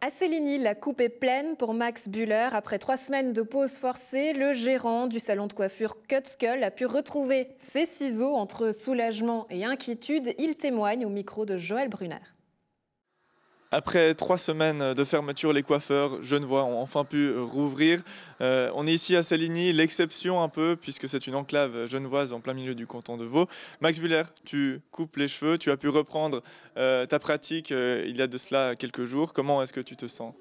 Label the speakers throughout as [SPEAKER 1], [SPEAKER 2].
[SPEAKER 1] À Céligny, la coupe est pleine pour Max Bühler. Après 3 semaines de pause forcée, le gérant du salon de coiffure Cutskull a pu retrouver ses ciseaux. Entre soulagement et inquiétude, il témoigne au micro de Joël Brunner.
[SPEAKER 2] Après 3 semaines de fermeture, les coiffeurs genevois ont enfin pu rouvrir. On est ici à Céligny, l'exception un peu, puisque c'est une enclave genevoise en plein milieu du canton de Vaud. Max Bühler, tu coupes les cheveux, tu as pu reprendre ta pratique il y a de cela quelques jours. Comment est-ce que tu te sens ?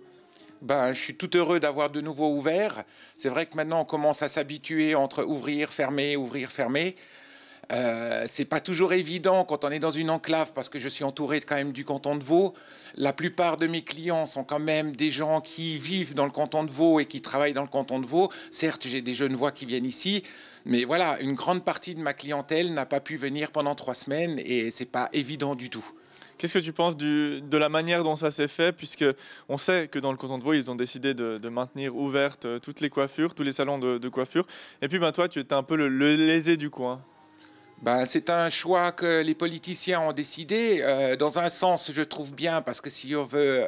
[SPEAKER 3] Je suis tout heureux d'avoir de nouveau ouvert. C'est vrai que maintenant on commence à s'habituer entre ouvrir, fermer, ouvrir, fermer. C'est pas toujours évident quand on est dans une enclave parce que je suis entouré quand même du canton de Vaud. La plupart de mes clients sont quand même des gens qui vivent dans le canton de Vaud et qui travaillent dans le canton de Vaud. Certes, j'ai des Genevois qui viennent ici, mais voilà, une grande partie de ma clientèle n'a pas pu venir pendant 3 semaines et c'est pas évident du tout.
[SPEAKER 2] Qu'est-ce que tu penses de la manière dont ça s'est fait, puisque on sait que dans le canton de Vaud, ils ont décidé de maintenir ouvertes toutes les coiffures, tous les salons de coiffure. Et puis toi, tu étais un peu le lésé du coin.
[SPEAKER 3] C'est un choix que les politiciens ont décidé. Dans un sens, je trouve bien, parce que si on veut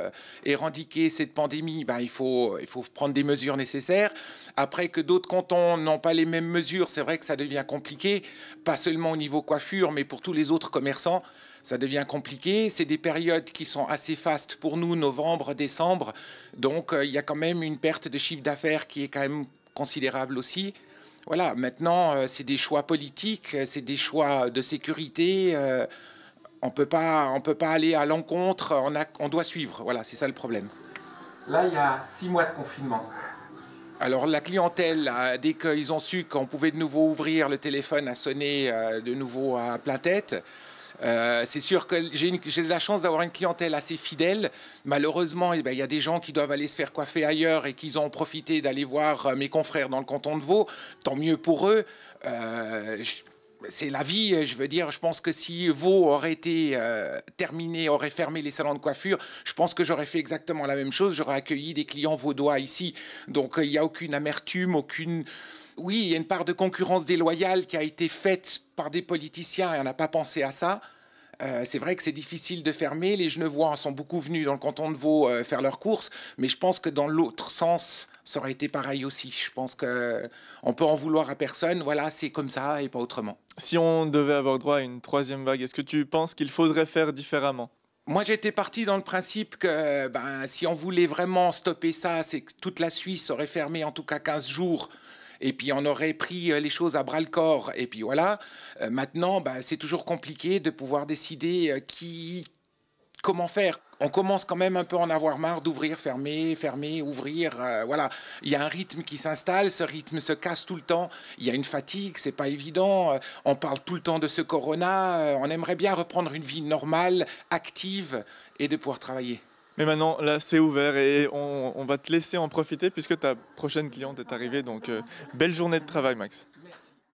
[SPEAKER 3] éradiquer cette pandémie, il faut prendre des mesures nécessaires. Après que d'autres cantons n'ont pas les mêmes mesures, c'est vrai que ça devient compliqué, pas seulement au niveau coiffure, mais pour tous les autres commerçants, ça devient compliqué. C'est des périodes qui sont assez fastes pour nous, novembre, décembre. Donc, il y a quand même une perte de chiffre d'affaires qui est quand même considérable aussi. Voilà, maintenant, c'est des choix politiques, c'est des choix de sécurité. On peut pas aller à l'encontre, on doit suivre. Voilà, c'est ça le problème. Là, il y a 6 mois de confinement. Alors, la clientèle, dès qu'ils ont su qu'on pouvait de nouveau ouvrir, le téléphone a sonné de nouveau à plein tête. C'est sûr que j'ai de la chance d'avoir une clientèle assez fidèle. Malheureusement, il y a des gens qui doivent aller se faire coiffer ailleurs et qui ont profité d'aller voir mes confrères dans le canton de Vaud. Tant mieux pour eux. C'est la vie, je veux dire. Je pense que si Vaud aurait été terminé, aurait fermé les salons de coiffure, je pense que j'aurais fait exactement la même chose. J'aurais accueilli des clients vaudois ici. Donc, il n'y a aucune amertume, aucune... Oui, il y a une part de concurrence déloyale qui a été faite par des politiciens et on n'a pas pensé à ça. C'est vrai que c'est difficile de fermer. Les Genevois sont beaucoup venus dans le canton de Vaud faire leurs courses, mais je pense que dans l'autre sens, ça aurait été pareil aussi. Je pense qu'on peut en vouloir à personne. Voilà, c'est comme ça et pas autrement.
[SPEAKER 2] Si on devait avoir droit à une 3e vague, est-ce que tu penses qu'il faudrait faire différemment ?
[SPEAKER 3] Moi, j'étais parti dans le principe que si on voulait vraiment stopper ça, c'est que toute la Suisse aurait fermé en tout cas 15 jours. Et puis on aurait pris les choses à bras-le-corps. Et puis voilà, maintenant, c'est toujours compliqué de pouvoir décider comment faire. On commence quand même un peu à en avoir marre d'ouvrir, fermer, fermer, ouvrir. Voilà, il y a un rythme qui s'installe, ce rythme se casse tout le temps. Il y a une fatigue, c'est pas évident. On parle tout le temps de ce corona. On aimerait bien reprendre une vie normale, active et de pouvoir travailler.
[SPEAKER 2] Mais maintenant, là, c'est ouvert et on va te laisser en profiter puisque ta prochaine cliente est arrivée. Donc, belle journée de travail, Max.
[SPEAKER 3] Merci.